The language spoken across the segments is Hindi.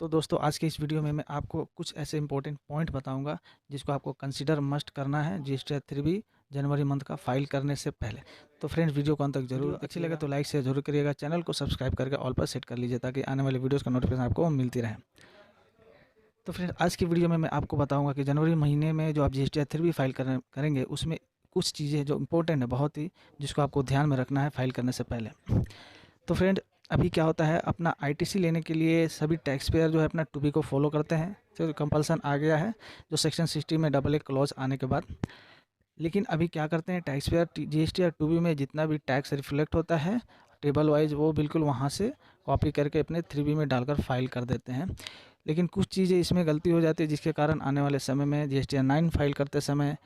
तो दोस्तों आज के इस वीडियो में मैं आपको कुछ ऐसे इंपॉर्टेंट पॉइंट बताऊंगा जिसको आपको कंसीडर मस्ट करना है जीएसटी 3B जनवरी मंथ का फाइल करने से पहले। तो फ्रेंड्स वीडियो को अंत तक जरूर अच्छी लगे तो लाइक शेयर जरूर करिएगा, चैनल को सब्सक्राइब करके ऑल पर सेट कर लीजिए ताकि आने वाले वीडियोस का नोटिफिकेशन आपको मिलती रहे। तो फ्रेंड्स आज की वीडियो में मैं आपको बताऊंगा कि जनवरी महीने में जो आप जीएसटी 3B फाइल करेंगे उसमें कुछ चीज़ें जो इंपॉर्टेंट है बहुत ही, जिसको आपको ध्यान में रखना है फाइल करने से पहले। तो फ्रेंड अभी क्या होता है, अपना आईटीसी लेने के लिए सभी टैक्स पेयर जो है अपना 2B को फॉलो करते हैं। तो कंपल्सन आ गया है जो सेक्शन 60 में AA क्लॉज आने के बाद। लेकिन अभी क्या करते हैं, टैक्स पेयर जीएसटी या 2B में जितना भी टैक्स रिफ्लेक्ट होता है टेबल वाइज वो बिल्कुल वहाँ से कॉपी करके अपने 3B में डालकर फाइल कर देते हैं। लेकिन कुछ चीज़ें इसमें गलती हो जाती है जिसके कारण आने वाले समय में जीएसटी 9 फाइल करते समय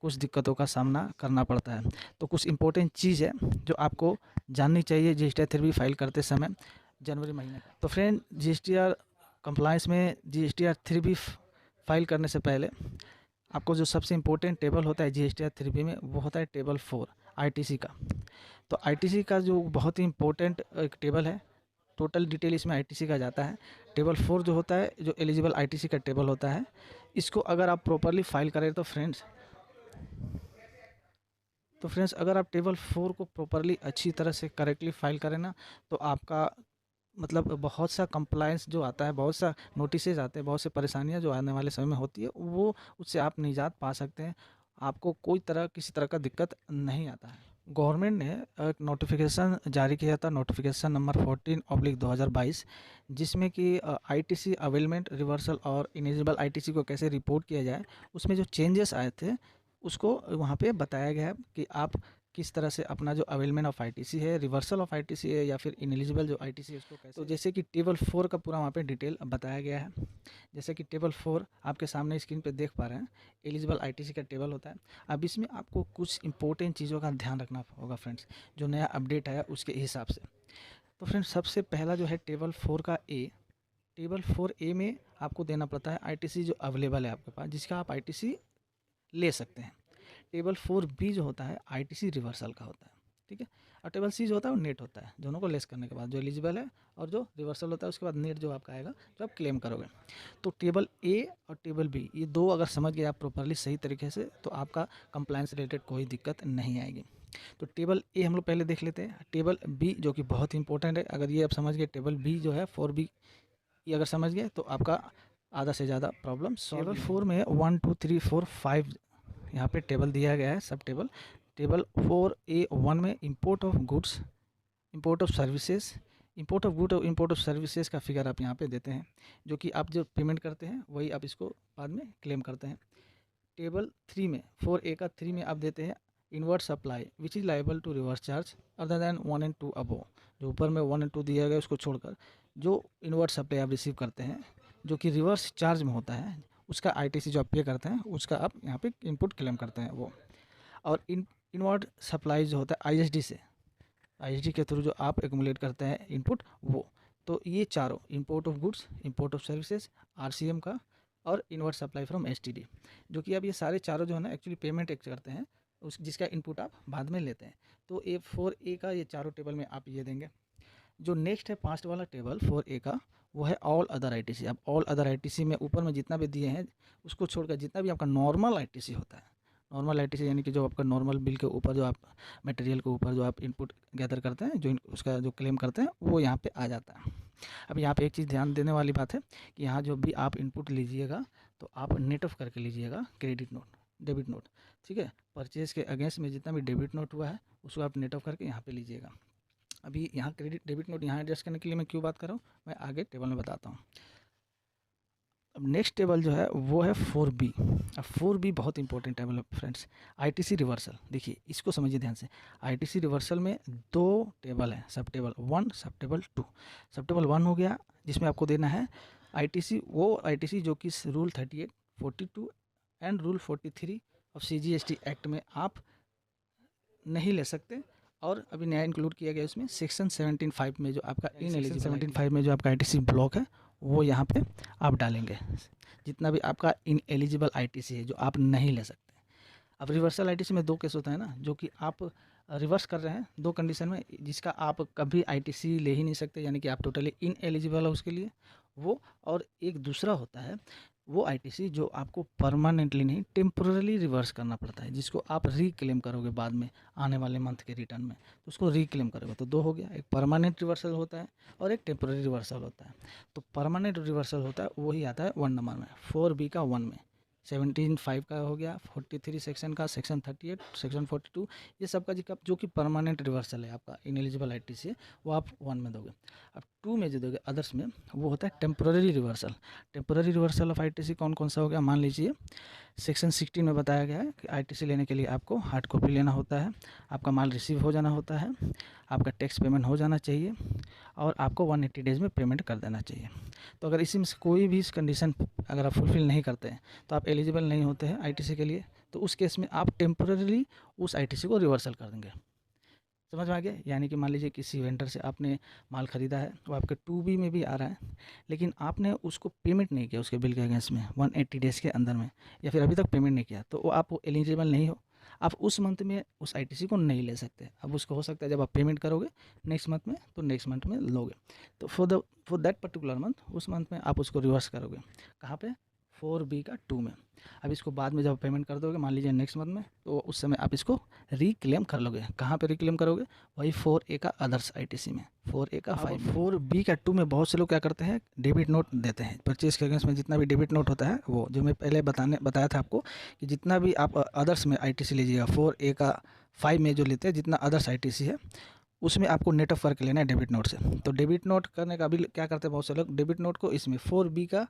कुछ दिक्कतों का सामना करना पड़ता है। तो कुछ इंपॉर्टेंट चीज़ है जो आपको जाननी चाहिए जीएसटी 3B फाइल करते समय जनवरी महीने। तो फ्रेंड जीएसटीआर कंप्लायंस में जीएसटीआर 3B फाइल करने से पहले आपको जो सबसे इम्पोर्टेंट टेबल होता है जीएसटीआर 3B में वो होता है टेबल 4 आईटीसी का। तो आईटीसी का जो बहुत ही इम्पोर्टेंट एक टेबल है, टोटल डिटेल इसमें आईटीसी का जाता है। टेबल 4 जो होता है जो एलिजिबल आईटीसी का टेबल होता है, इसको अगर आप प्रॉपरली फाइल करें तो फ्रेंड्स अगर आप टेबल 4 को प्रॉपरली अच्छी तरह से करेक्टली फाइल करें ना, तो आपका मतलब बहुत सा कंप्लायंस जो आता है, बहुत सा नोटिसेज आते हैं, बहुत से परेशानियां जो आने वाले समय में होती है वो उससे आप निजात पा सकते हैं। आपको कोई तरह किसी तरह का दिक्कत नहीं आता है। गवर्नमेंट ने एक नोटिफिकेशन जारी किया था, नोटिफिकेशन नंबर 14/2022, जिसमें कि आईटीसी अवेलमेंट रिवर्सल और इनेजिबल आईटीसी को कैसे रिपोर्ट किया जाए, उसमें जो चेंजेस आए थे उसको वहाँ पे बताया गया है कि आप किस तरह से अपना जो अवेलमेंट ऑफ आईटीसी है, रिवर्सल ऑफ आईटीसी है या फिर इनएलिजिबल जो आईटीसी है उसको कैसे। तो जैसे कि टेबल 4 का पूरा वहाँ पे डिटेल बताया गया है। जैसे कि टेबल 4 आपके सामने स्क्रीन पे देख पा रहे हैं, एलिजिबल आईटीसी का टेबल होता है। अब इसमें आपको कुछ इंपॉर्टेंट चीज़ों का ध्यान रखना होगा फ्रेंड्स, जो नया अपडेट आया उसके हिसाब से। तो फ्रेंड्स सबसे पहला जो है टेबल 4 का ए, टेबल 4A में आपको देना पड़ता है आईटीसी जो अवेलेबल है आपके पास, जिसका आप आईटीसी ले सकते हैं। टेबल 4B जो होता है आईटीसी रिवर्सल का होता है, ठीक है। और टेबल C जो होता है वो नेट होता है, दोनों को लेस करने के बाद जो एलिजिबल है और जो रिवर्सल होता है उसके बाद नेट जो आपका आएगा जो आप क्लेम करोगे। तो टेबल A और टेबल B ये दो अगर समझ गए आप प्रॉपरली सही तरीके से, तो आपका कंप्लायंस रिलेटेड कोई दिक्कत नहीं आएगी। तो टेबल A हम लोग पहले देख लेते हैं। टेबल B जो कि बहुत ही इंपॉर्टेंट है, अगर ये आप समझ गए टेबल B जो है 4B ये अगर समझ गए तो आपका आधा से ज़्यादा प्रॉब्लम सॉल्व। टेबल 4 में 1 2 3 4 5 यहाँ पे टेबल दिया गया है, सब टेबल। टेबल 4A1 में import of goods, import of services, import of good और इंपोर्ट ऑफ सर्विसेज का फिगर आप यहाँ पे देते हैं, जो कि आप जो पेमेंट करते हैं वही आप इसको बाद में क्लेम करते हैं। टेबल 3 में 4A का 3 में आप देते हैं inward supply which is liable to reverse charge other than 1 and 2 above. जो ऊपर में 1 and 2 दिया गया उसको छोड़कर जो इनवर्ट सप्लाई आप रिसीव करते हैं जो कि रिवर्स चार्ज में होता है, उसका आईटीसी जो आप पे करते हैं उसका आप यहाँ पे इनपुट क्लेम करते हैं वो। और इनवर्ट सप्लाई जो होता है आईएसडी से, आईएसडी के थ्रू जो आप एक्यूमुलेट करते हैं इनपुट वो। तो ये चारों import of goods, import of services, RCM का और इनवर्ट सप्लाई फ्रॉम एसटीडी, जो कि अब ये सारे चारों जो है ना एक्चुअली पेमेंट एक करते हैं उस जिसका इनपुट आप बाद में लेते हैं। तो A4A का ये चारों टेबल में आप ये देंगे। जो नेक्स्ट है पास्ट वाला टेबल 4A का, वो है ऑल अदर आईटीसी। अब ऑल अदर आईटीसी में ऊपर में जितना भी दिए हैं उसको छोड़कर जितना भी आपका नॉर्मल आईटीसी होता है, नॉर्मल आईटीसी यानी कि जो आपका नॉर्मल बिल के ऊपर जो आप मटेरियल के ऊपर जो आप इनपुट गैदर करते हैं, जो उसका जो क्लेम करते हैं वो यहाँ पे आ जाता है। अब यहाँ पे एक चीज़ ध्यान देने वाली बात है कि यहाँ जो भी आप इनपुट लीजिएगा तो आप नेट ऑफ करके लीजिएगा क्रेडिट नोट, डेबिट नोट, ठीक है। परचेज के अगेंस्ट में जितना भी डेबिट नोट हुआ है उसको आप नेट ऑफ करके यहाँ पे लीजिएगा। अभी यहाँ क्रेडिट डेबिट नोट यहाँ एडजस्ट करने के लिए मैं क्यों बात कर रहा हूँ मैं आगे टेबल में बताता हूँ। अब नेक्स्ट टेबल जो है वो है 4B। अब 4B बहुत इंपॉर्टेंट टेबल है फ्रेंड्स, आईटीसी रिवर्सल। देखिए इसको समझिए ध्यान से, आईटीसी रिवर्सल में दो टेबल हैं, सब टेबल 1 सब टेबल 2। सब टेबल 1 हो गया जिसमें आपको देना है आईटीसी, वो आईटीसी जो कि rule 38, 42 and rule 43 of CGST act में आप नहीं ले सकते। और अभी नया इंक्लूड किया गया इसमें सेक्शन 17(5) में जो आपका इन एलिजिबल 17(5) में जो आपका आईटीसी ब्लॉक है वो यहाँ पे आप डालेंगे, जितना भी आपका इन एलिजिबल आईटीसी है जो आप नहीं ले सकते। अब रिवर्सल आईटीसी में दो केस होता है ना, जो कि आप रिवर्स कर रहे हैं दो कंडीशन में, जिसका आप कभी आईटीसी ले ही नहीं सकते, यानी कि आप टोटली इन एलिजिबल है उसके लिए। वो, और एक दूसरा होता है वो आईटीसी जो आपको परमानेंटली नहीं टेम्पोररी रिवर्स करना पड़ता है, जिसको आप रीक्लेम करोगे बाद में आने वाले मंथ के रिटर्न में, तो उसको रीक्लेम करोगे। तो दो हो गया, एक परमानेंट रिवर्सल होता है और एक टेम्पोररी रिवर्सल होता है। तो परमानेंट रिवर्सल होता है वही आता है 1 नंबर में, 4B का 1 में, 17(5) का हो गया, 43 सेक्शन का, सेक्शन 38, सेक्शन 42, ये सब का जो कि परमानेंट रिवर्सल है आपका इनएलिजिबल आईटीसी है, वो आप 1 में दोगे। अब 2 में जो दोगे अदर्स में, वो होता है temporary reversal. Temporary reversal of ITC कौन कौन सा हो गया, मान लीजिए सेक्शन 16 में बताया गया है कि आईटीसी लेने के लिए आपको हार्ड कॉपी लेना होता है, आपका माल रिसीव हो जाना होता है, आपका टैक्स पेमेंट हो जाना चाहिए, और आपको 180 डेज़ में पेमेंट कर देना चाहिए। तो अगर इसी में से कोई भी इस कंडीशन अगर आप फुलफ़िल नहीं करते हैं तो आप एलिजिबल नहीं होते हैं आईटीसी के लिए। तो उस केस में आप टेम्पररीली उस आईटीसी को रिवर्सल कर देंगे। समझ में आ गया? यानी कि मान लीजिए किसी वेंडर से आपने माल ख़रीदा है, वो आपके 2B में भी आ रहा है, लेकिन आपने उसको पेमेंट नहीं किया उसके बिल के अगेंस्ट में 180 डेज़ के अंदर में, या फिर अभी तक पेमेंट नहीं किया, तो वो आप एलिजिबल नहीं हो। आप उस मंथ में उस आईटीसी को नहीं ले सकते। अब उसको हो सकता है जब आप पेमेंट करोगे नेक्स्ट मंथ में, तो नेक्स्ट मंथ में लोगे। तो फॉर दैट पर्टिकुलर मंथ, उस मंथ में आप उसको रिवर्स करोगे। कहाँ पे? 4B का 2 में। अब इसको बाद में जब पेमेंट कर दोगे, मान लीजिए नेक्स्ट मंथ में, तो उस समय आप इसको रीक्लेम कर लोगे। कहाँ पे रीक्लेम करोगे? वही 4A का अदर्स आईटीसी में, 4A का 5 में। 4B का 2 में बहुत से लोग क्या करते हैं, डेबिट नोट देते हैं परचेज के अगेंस्ट में। जितना भी डेबिट नोट होता है, वो जो मैं पहले बताया था आपको कि जितना भी आप अदर्स में आईटीसी लीजिएगा, 4A का 5 में जो लेते हैं, जितना अदर्स आईटीसी है, उसमें आपको नेट ऑफ करके लेना है डेबिट नोट से। तो डेबिट नोट करने का अभी क्या करते हैं बहुत से लोग, डेबिट नोट को इसमें 4B का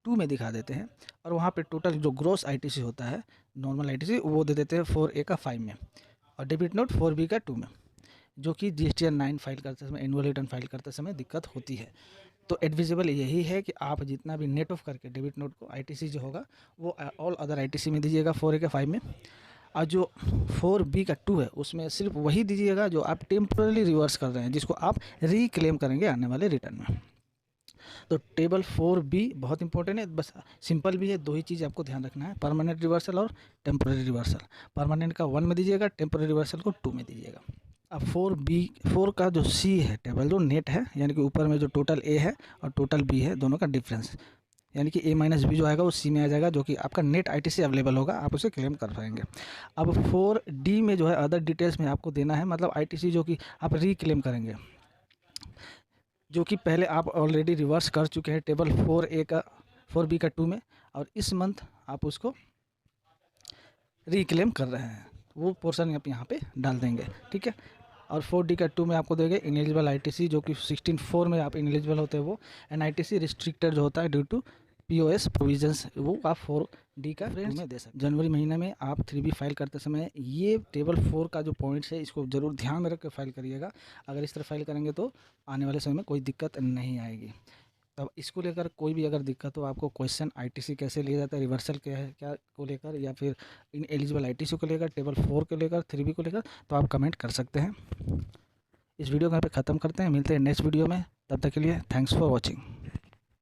2 में दिखा देते हैं, और वहाँ पे टोटल जो ग्रॉस आईटीसी होता है, नॉर्मल आईटीसी, वो दे देते हैं 4A का 5 में, और डेबिट नोट 4B का 2 में, जो कि GSTN 9 फाइल करते समय, एनुअल रिटर्न फाइल करते समय दिक्कत होती है। तो एडविजिबल यही है कि आप जितना भी नेट ऑफ करके डेबिट नोट को आईटीसी जो होगा वो ऑल अदर आईटीसी में दीजिएगा 4A का 5 में, और जो 4B का 2 है उसमें सिर्फ वही दीजिएगा जो आप टेम्पररी रिवर्स कर रहे हैं, जिसको आप रीक्लेम करेंगे आने वाले रिटर्न में। तो टेबल 4B बहुत इंपॉर्टेंट है, बस सिंपल भी है। दो ही चीज़ आपको ध्यान रखना है, परमानेंट रिवर्सल और टेम्पररी रिवर्सल। परमानेंट का 1 में दीजिएगा, टेम्पररी रिवर्सल को 2 में दीजिएगा। अब 4 का जो C है टेबल, जो नेट है, यानी कि ऊपर में जो टोटल A है और टोटल B है, दोनों का डिफरेंस, यानी कि A-B जो आएगा वो C में आ जाएगा, जो कि आपका नेट आईटीसी अवेलेबल होगा, आप उसे क्लेम कर पाएंगे। अब 4D में जो है अदर डिटेल्स में आपको देना है, मतलब आईटीसी जो कि आप रीक्लेम करेंगे, जो कि पहले आप ऑलरेडी रिवर्स कर चुके हैं टेबल 4B का 2 में, और इस मंथ आप उसको रीक्लेम कर रहे हैं, वो पोर्शन आप यहाँ पे डाल देंगे, ठीक है। और 4D का 2 में आपको देंगे इनएलिजिबल आईटीसी, जो कि 16(4) में आप इनएलिजिबल होते हैं वो, एंड आईटीसी रिस्ट्रिक्टेड जो होता है ड्यू टू POS प्रोविजंस, वो आप 4D का 2 में दे सकते हैं। जनवरी महीने में आप 3B फाइल करते समय ये टेबल 4 का जो पॉइंट्स है, इसको ज़रूर ध्यान में रख कर फाइल करिएगा। अगर इस तरह फाइल करेंगे तो आने वाले समय में कोई दिक्कत नहीं आएगी। तब इसको लेकर कोई भी अगर दिक्कत हो, आपको क्वेश्चन आईटीसी कैसे लिया जाता है, रिवर्सल क्या है, क्या को लेकर, या फिर इन एलिजिबल आईटीसी को लेकर, टेबल 4 को लेकर, 3B को लेकर, तो आप कमेंट कर सकते हैं। इस वीडियो को यहाँ पे ख़त्म करते हैं, मिलते हैं नेक्स्ट वीडियो में। तब तक के लिए थैंक्स फॉर वॉचिंग।